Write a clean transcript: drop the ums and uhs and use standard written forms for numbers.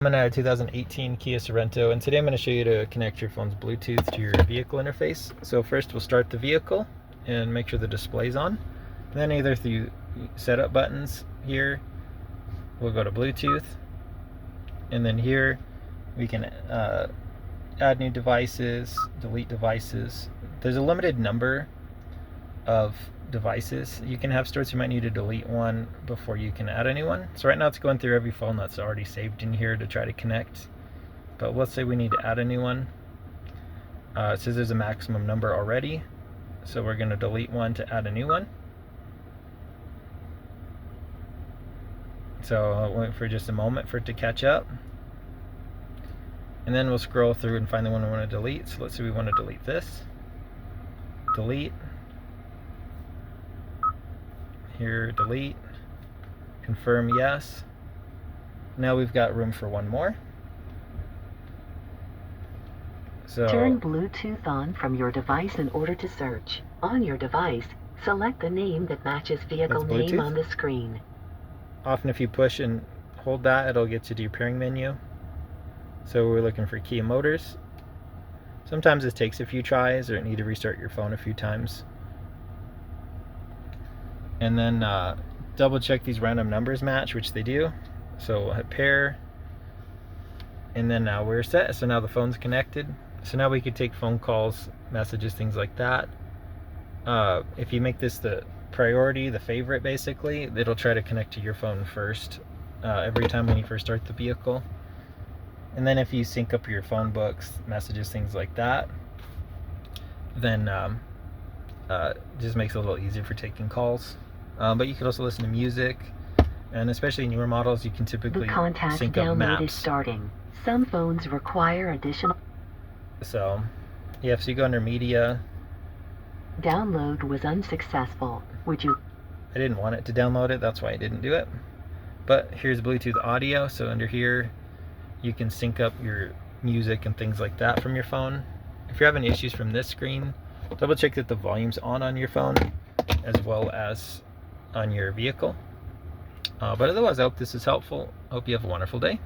I'm in a 2018 Kia Sorento, and today I'm going to show you to connect your phone's Bluetooth to your vehicle interface. So first we'll start the vehicle and make sure the display's on. And then either through setup buttons here, we'll go to Bluetooth, and then here we can add new devices, delete devices. There's a limited number of devices you can have stored, so you might need to delete one before you can add a new one. So right now it's going through every phone that's already saved in here to try to connect, but let's say we need to add a new one. It says there's a maximum number already, so we're going to delete one to add a new one. So I'll wait for just a moment for it to catch up, and then we'll scroll through and find the one we want to delete. So let's say we want to delete this. Delete. Here, delete, confirm yes. Now we've got room for one more. So turn Bluetooth on from your device in order to search. On your device, select the name that matches vehicle name on the screen. Often if you push and hold that, it'll get you to your pairing menu. So we're looking for Kia Motors. Sometimes it takes a few tries, or you need to restart your phone a few times. And then double check these random numbers match, which they do. So we'll hit pair, and then now we're set. So now the phone's connected. So now we could take phone calls, messages, things like that. If you make this the priority, the favorite basically, it'll try to connect to your phone first every time when you first start the vehicle. And then if you sync up your phone books, messages, things like that, then just makes it a little easier for taking calls. But you could also listen to music, and especially newer models, you can typically sync up maps. The contact download is starting. Some phones require additional. So, yeah, so you go under media. Download was unsuccessful. Would you? I didn't want it to download it, that's why I didn't do it. But here's Bluetooth audio, so under here, you can sync up your music and things like that from your phone. If you're having issues from this screen, double check that the volume's on your phone, as well as on your vehicle. But otherwise, I hope this is helpful. I hope you have a wonderful day.